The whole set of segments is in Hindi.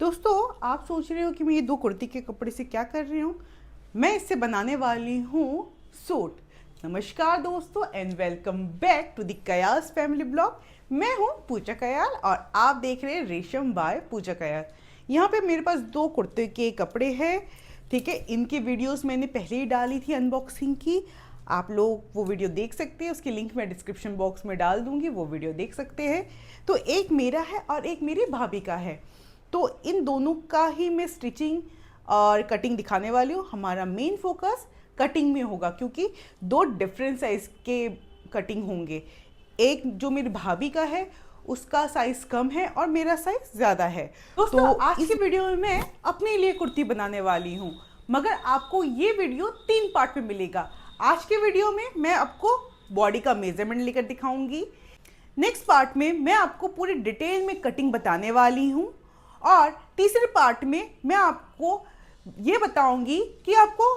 दोस्तों, आप सोच रहे हो कि मैं ये दो कुर्ती के कपड़े से क्या कर रही हूँ। मैं इससे बनाने वाली हूँ सूट। नमस्कार दोस्तों and welcome back to the Kayal's family blog. मैं हूँ पूजा कयाल और आप देख रहे हैं रेशम बाय पूजा कयाल। यहाँ पे मेरे पास दो कुर्ते के कपड़े हैं। ठीक है, इनकी वीडियोस मैंने पहले ही डाली थी अनबॉक्सिंग की। आप लोग वो वीडियो देख सकते हैं, उसकी लिंक मैं डिस्क्रिप्शन बॉक्स में डाल दूंगी, वो वीडियो देख सकते हैं। तो एक मेरा है और एक मेरी भाभी का है। तो इन दोनों का ही मैं स्टिचिंग और कटिंग दिखाने वाली हूँ। हमारा मेन फोकस कटिंग में होगा क्योंकि दो डिफरेंट साइज के कटिंग होंगे। एक जो मेरी भाभी का है उसका साइज कम है और मेरा साइज ज़्यादा है। दोस्तों, तो आज की वीडियो में मैं अपने लिए कुर्ती बनाने वाली हूँ, मगर आपको ये वीडियो 3 पार्ट में मिलेगा। आज के वीडियो में मैं आपको बॉडी का मेजरमेंट लेकर दिखाऊंगी। नेक्स्ट पार्ट में मैं आपको पूरी डिटेल में कटिंग बताने वाली हूँ और तीसरे पार्ट में मैं आपको ये बताऊंगी कि आपको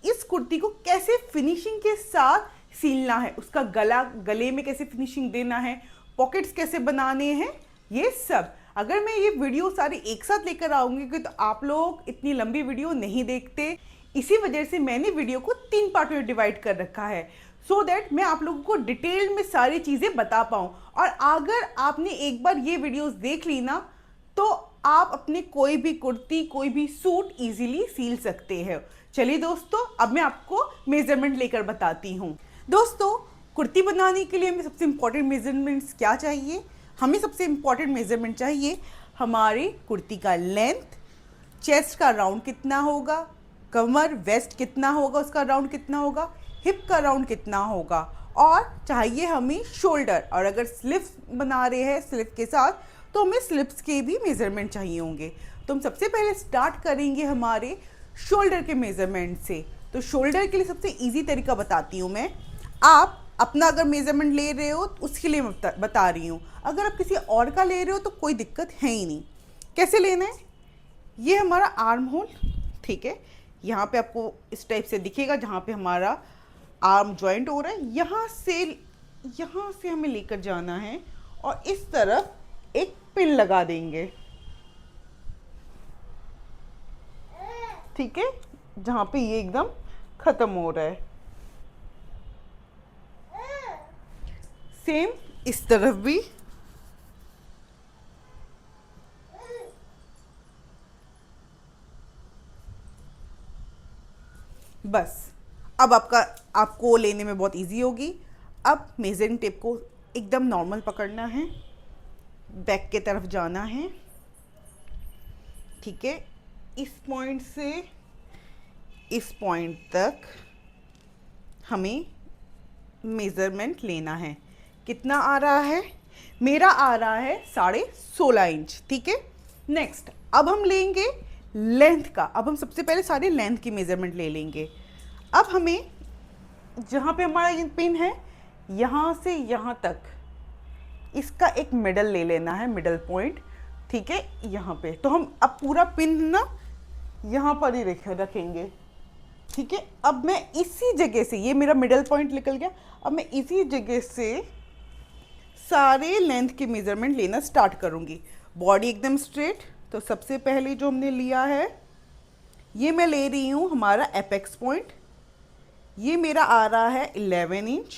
इस कुर्ती को कैसे फिनिशिंग के साथ सीलना है, उसका गले में कैसे फिनिशिंग देना है, पॉकेट्स कैसे बनाने हैं, ये सब। अगर मैं ये वीडियो सारी एक साथ लेकर आऊंगी तो आप लोग इतनी लंबी वीडियो नहीं देखते। इसी वजह से मैंने वीडियो को 3 पार्ट में डिवाइड कर रखा है सो दैट मैं आप लोगों को डिटेल में सारी चीज़ें बता पाऊँ। और अगर आपने एक बार ये वीडियोस देख ली ना तो आप अपने कोई भी कुर्ती कोई भी सूट इजीली सील सकते हैं। चलिए दोस्तों, अब मैं आपको मेजरमेंट लेकर बताती हूँ। दोस्तों, कुर्ती बनाने के लिए हमें सबसे इम्पॉर्टेंट मेजरमेंट्स क्या चाहिए। हमें सबसे इम्पॉर्टेंट मेजरमेंट चाहिए हमारी कुर्ती का लेंथ, चेस्ट का राउंड कितना होगा, कमर वेस्ट कितना होगा, उसका राउंड कितना होगा, हिप का राउंड कितना होगा, और चाहिए हमें शोल्डर। और अगर स्लीव्स बना रहे हैं स्लीव के साथ तो हमें स्लिप्स के भी मेजरमेंट चाहिए होंगे। तो हम सबसे पहले स्टार्ट करेंगे हमारे शोल्डर के मेजरमेंट से। तो शोल्डर के लिए सबसे इजी तरीका बताती हूँ मैं। आप अपना अगर मेजरमेंट ले रहे हो तो उसके लिए मैं बता रही हूँ। अगर आप किसी और का ले रहे हो तो कोई दिक्कत है ही नहीं। कैसे लेना है, ये हमारा आर्म होल, ठीक है, यहाँ पे आपको इस टाइप से दिखेगा जहाँ पे हमारा आर्म जॉइंट हो रहा है। यहाँ से हमें लेकर जाना है और इस तरफ एक पिन लगा देंगे, ठीक है, जहां पे ये एकदम खत्म हो रहा है। सेम इस तरफ भी। बस अब आपको लेने में बहुत इजी होगी। अब मेजरिंग टेप को एकदम नॉर्मल पकड़ना है, बैक के तरफ जाना है, ठीक है, इस पॉइंट से इस पॉइंट तक हमें मेज़रमेंट लेना है। कितना आ रहा है, मेरा आ रहा है 16.5 इंच, ठीक है। नेक्स्ट अब हम लेंगे लेंथ का। अब हम सबसे पहले सारे लेंथ की मेज़रमेंट ले लेंगे। अब हमें जहाँ पे हमारा ये पिन है यहाँ से यहाँ तक इसका एक मिडल ले लेना है, मिडल पॉइंट, ठीक है, यहाँ पे। तो हम अब पूरा पिन ना यहाँ पर ही रखेंगे, ठीक है। अब मैं इसी जगह से, ये मेरा मिडल पॉइंट निकल गया, अब मैं इसी जगह से सारे लेंथ के मेजरमेंट लेना स्टार्ट करूँगी। बॉडी एकदम स्ट्रेट। तो सबसे पहले जो हमने लिया है ये मैं ले रही हूँ हमारा एपेक्स पॉइंट। ये मेरा आ रहा है 11 इंच।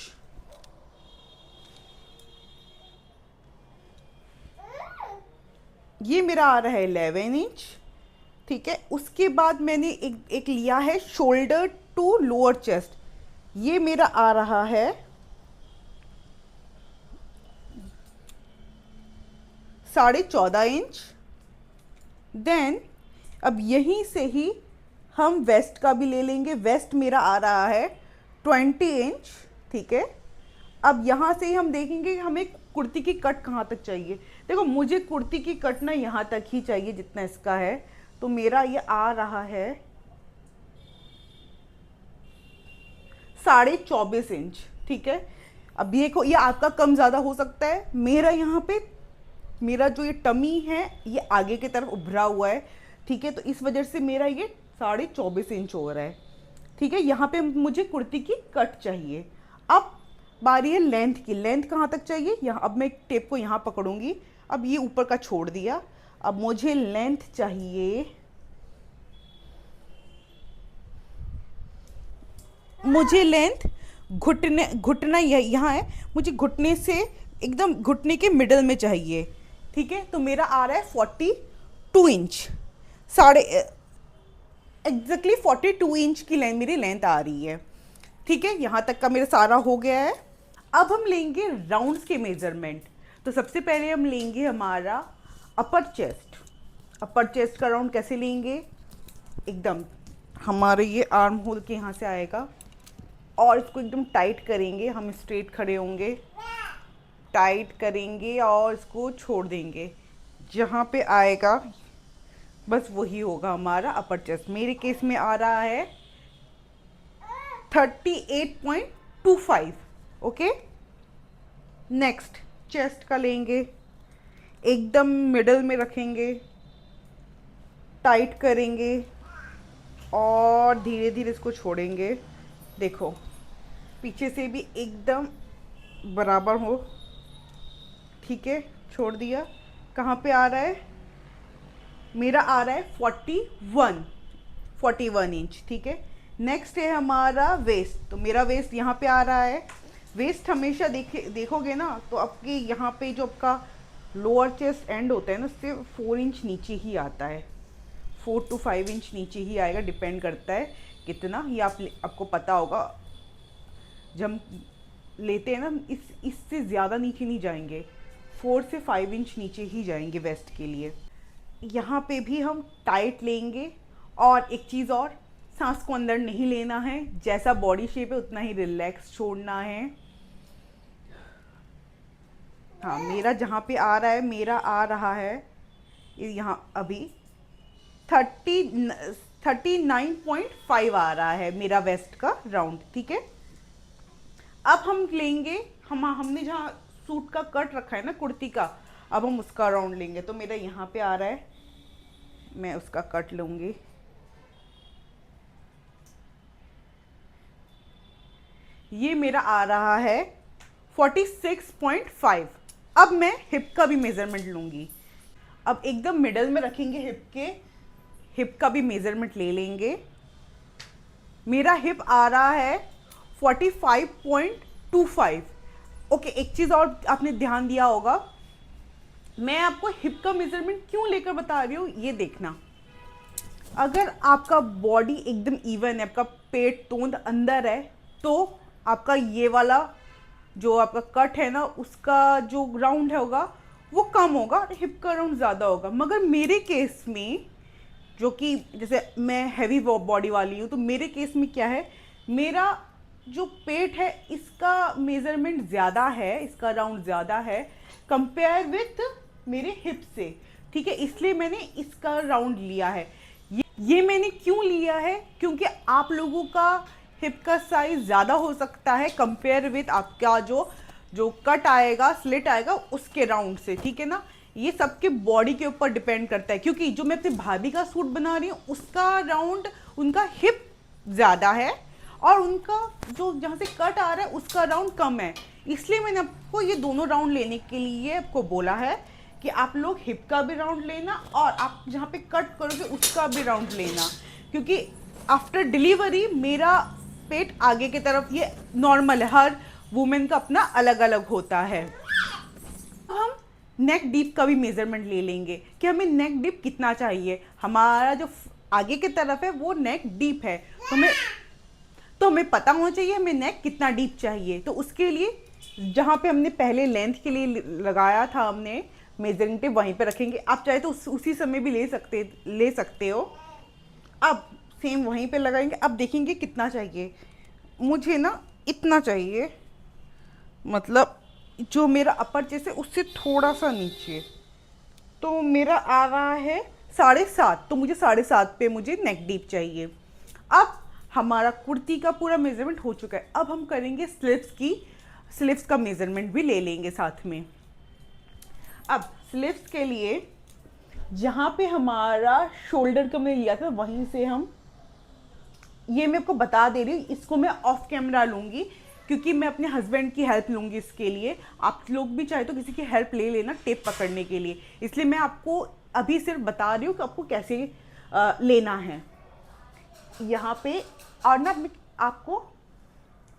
ये मेरा आ रहा है 11 इंच, ठीक है। उसके बाद मैंने एक लिया है शोल्डर टू लोअर चेस्ट। ये मेरा आ रहा है 14.5 इंच। देन अब यहीं से ही हम वेस्ट का भी ले लेंगे। वेस्ट मेरा आ रहा है 20 इंच, ठीक है। अब यहाँ से ही हम देखेंगे कि हमें कुर्ती की कट कहाँ तक चाहिए। देखो, मुझे कुर्ती की कट ना यहाँ तक ही चाहिए जितना इसका है, तो मेरा ये आ रहा है 24.5 इंच, ठीक है। अब ये आपका कम ज़्यादा हो सकता है। मेरा यहाँ पे मेरा जो ये टमी है ये आगे की तरफ उभरा हुआ है, ठीक है, तो इस वजह से मेरा ये 24.5 इंच हो रहा है, ठीक है। यहाँ पे मुझे कुर्ती की कट चाहिए। अब बारी है लेंथ की। लेंथ कहाँ तक चाहिए, यहाँ। अब मैं टेप को यहाँ पकड़ूंगी। अब ये ऊपर का छोड़ दिया। अब मुझे लेंथ चाहिए, मुझे लेंथ घुटना यहाँ है, मुझे घुटने से एकदम घुटने के मिडल में चाहिए। ठीक है, तो मेरा आ रहा है 42 इंच, साढ़े एग्जैक्टली 42 इंच की मेरी लेंथ आ रही है। ठीक है, यहाँ तक का मेरा सारा हो गया है। अब हम लेंगे राउंड्स के मेजरमेंट। तो सबसे पहले हम लेंगे हमारा अपर चेस्ट। अपर चेस्ट का राउंड कैसे लेंगे, एकदम हमारे ये आर्म होल के यहाँ से आएगा और इसको एकदम टाइट करेंगे, हम स्ट्रेट खड़े होंगे, टाइट करेंगे और इसको छोड़ देंगे। जहाँ पे आएगा बस वही होगा हमारा अपर चेस्ट। मेरे केस में आ रहा है 38.25। ओके, नेक्स्ट चेस्ट का लेंगे, एकदम मिडल में रखेंगे, टाइट करेंगे और धीरे धीरे इसको छोड़ेंगे। देखो पीछे से भी एकदम बराबर हो। ठीक है, छोड़ दिया। कहाँ पे आ रहा है, मेरा आ रहा है 41 इंच। ठीक है, नेक्स्ट है हमारा वेस्ट। तो मेरा वेस्ट यहाँ पे आ रहा है। वेस्ट हमेशा देखोगे ना तो आपके यहाँ पे जो आपका लोअर चेस्ट एंड होता है ना, उससे 4 इंच नीचे ही आता है, 4 to 5 इंच नीचे ही आएगा, डिपेंड करता है कितना। ये आपको पता होगा, जब हम लेते हैं ना इससे ज़्यादा नीचे नहीं जाएंगे, 4 से 5 इंच नीचे ही जाएंगे वेस्ट के लिए। यहाँ पे भी हम टाइट लेंगे। और एक चीज़ और, सांस को अंदर नहीं लेना है, जैसा बॉडी शेप है उतना ही रिलैक्स छोड़ना है। हाँ, मेरा जहाँ पे आ रहा है, मेरा आ रहा है यहाँ अभी 39.5 आ रहा है मेरा वेस्ट का राउंड। ठीक है, अब हम लेंगे, हमने जहाँ सूट का कट रखा है ना कुर्ती का, अब हम उसका राउंड लेंगे। तो मेरा यहाँ पे आ रहा है, मैं उसका कट लूँगी। ये मेरा आ रहा है 46.5। अब मैं हिप का भी मेज़रमेंट लूँगी। अब एकदम मिडल में रखेंगे हिप का भी मेज़रमेंट ले लेंगे। मेरा हिप आ रहा है 45.25। ओके, एक चीज़ और आपने ध्यान दिया होगा, मैं आपको हिप का मेज़रमेंट क्यों लेकर बता रही हूँ ये देखना। अगर आपका बॉडी एकदम इवन है, आपका पेट तोंद अंदर है, तो आपका ये वाला जो आपका कट है ना, उसका जो राउंड है होगा वो कम होगा और हिप का राउंड ज़्यादा होगा। मगर मेरे केस में, जो कि जैसे मैं हैवी बॉडी वाली हूँ, तो मेरे केस में क्या है, मेरा जो पेट है इसका मेज़रमेंट ज़्यादा है, इसका राउंड ज़्यादा है कंपेयर विथ मेरे हिप से। ठीक है, इसलिए मैंने इसका राउंड लिया है। ये मैंने क्यों लिया है, क्योंकि आप लोगों का हिप का साइज ज़्यादा हो सकता है कंपेयर विथ आपका जो कट आएगा, स्लिट आएगा उसके राउंड से। ठीक है ना, ये सबके बॉडी के ऊपर डिपेंड करता है। क्योंकि जो मैं अपनी भाभी का सूट बना रही हूँ उसका राउंड, उनका हिप ज़्यादा है और उनका जो जहाँ से कट आ रहा है उसका राउंड कम है। इसलिए मैंने आपको ये दोनों राउंड लेने के लिए आपको बोला है कि आप लोग हिप का भी राउंड लेना और आप जहाँ पे कट करोगे उसका भी राउंड लेना। क्योंकि आफ्टर डिलीवरी मेरा पेट आगे की तरफ, ये नॉर्मल है, हर वुमेन का अपना अलग अलग होता है। हम नेक डीप का भी मेजरमेंट ले लेंगे कि हमें नेक डीप कितना चाहिए। हमारा जो आगे की तरफ है वो नेक डीप है, तो हमें पता होना चाहिए हमें नेक कितना डीप चाहिए। तो उसके लिए जहाँ पे हमने पहले लेंथ के लिए लगाया था हमने मेजरिंग टेप, वहीं पे रखेंगे। आप चाहे तो उसी समय भी ले सकते हो। अब सेम वहीं पे लगाएंगे। अब देखेंगे कितना चाहिए। मुझे ना इतना चाहिए, मतलब जो मेरा अपर चेस्ट है उससे थोड़ा सा नीचे। तो मेरा आ रहा है 7.5, तो मुझे 7.5 पे मुझे नेक डीप चाहिए। अब हमारा कुर्ती का पूरा मेजरमेंट हो चुका है। अब हम करेंगे स्लीव्स का मेजरमेंट भी ले लेंगे साथ में। अब स्लीव्स के लिए जहाँ पे हमारा शोल्डर का मैं लिया था वहीं से हम, ये मैं आपको बता दे रही हूँ, इसको मैं ऑफ कैमरा लूँगी क्योंकि मैं अपने हस्बैंड की हेल्प लूँगी इसके लिए। आप लोग भी चाहे तो किसी की हेल्प ले लेना टेप पकड़ने के लिए, इसलिए मैं आपको अभी सिर्फ बता रही हूँ कि आपको कैसे लेना है। यहाँ पे और ना आपको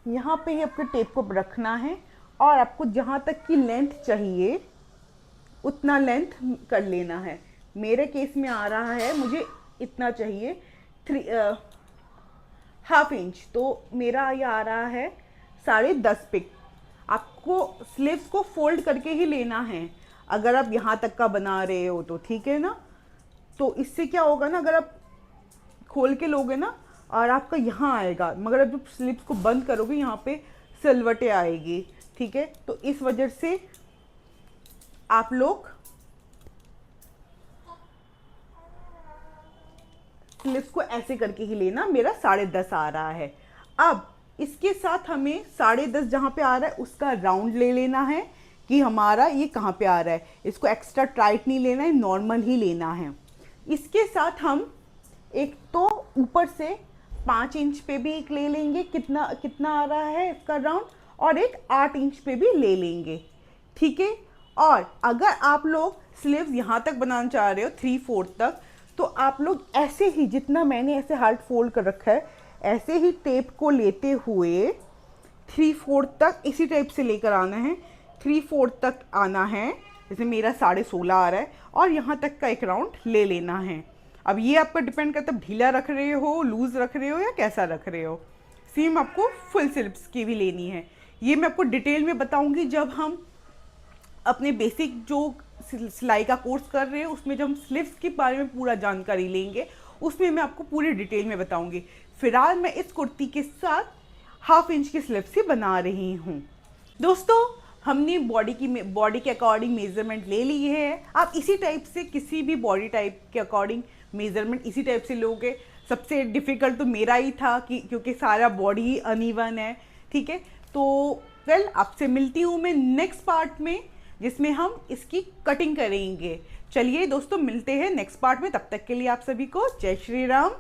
यहाँ पे ही आपको टेप को रखना है और आपको जहाँ तक की लेंथ चाहिए उतना लेंथ कर लेना है। मेरे केस में आ रहा है मुझे इतना चाहिए 1/2 इंच, तो मेरा ये आ रहा है 10.5 पिक। आपको स्लीव्स को फोल्ड करके ही लेना है अगर आप यहाँ तक का बना रहे हो तो, ठीक है ना। तो इससे क्या होगा ना, अगर आप खोल के लोगे ना और आपका यहाँ आएगा, मगर अब जब स्लीव्स को बंद करोगे यहाँ पे सिलवटें आएगी, ठीक है। तो इस वजह से आप लोग स्लीव्स को ऐसे करके ही लेना। मेरा 10.5 आ रहा है। अब इसके साथ हमें 10.5 जहाँ पे आ रहा है उसका राउंड ले लेना है कि हमारा ये कहाँ पे आ रहा है। इसको एक्स्ट्रा टाइट नहीं लेना है, नॉर्मल ही लेना है। इसके साथ हम एक तो ऊपर से 5 इंच पे भी एक ले लेंगे, कितना आ रहा है इसका राउंड, और एक 8 इंच पे भी ले लेंगे, ठीक है। और अगर आप लोग स्लीव्स यहाँ तक बनाना चाह रहे हो 3/4 तक, तो आप लोग ऐसे ही, जितना मैंने ऐसे हार्ड फोल्ड कर रखा है, ऐसे ही टेप को लेते हुए 3/4 तक इसी टाइप से लेकर आना है। 3/4 तक आना है, जैसे मेरा 16.5 आ रहा है, और यहाँ तक का एक राउंड ले लेना है। अब ये आपका डिपेंड करता है ढीला रख रहे हो, लूज रख रहे हो या कैसा रख रहे हो। सेम आपको फुल स्लीव्स की भी लेनी है। ये मैं आपको डिटेल में बताऊंगी जब हम अपने बेसिक जो सिलाई का कोर्स कर रहे हैं उसमें जब हम स्लीव्स के बारे में पूरा जानकारी लेंगे, उसमें मैं आपको पूरी डिटेल में बताऊंगी। फिलहाल मैं इस कुर्ती के साथ 1/2 इंच की स्लीव्स ही बना रही हूँ। दोस्तों, हमने बॉडी के अकॉर्डिंग मेजरमेंट ले ली है। आप इसी टाइप से किसी भी बॉडी टाइप के अकॉर्डिंग मेजरमेंट इसी टाइप से लोगे। सबसे डिफ़िकल्ट तो मेरा ही था क्योंकि सारा बॉडी ही अनइवन है, ठीक है। तो वेल, आपसे मिलती हूँ मैं नेक्स्ट पार्ट में, जिसमें हम इसकी कटिंग करेंगे। चलिए दोस्तों, मिलते हैं नेक्स्ट पार्ट में। तब तक के लिए आप सभी को जय श्री राम।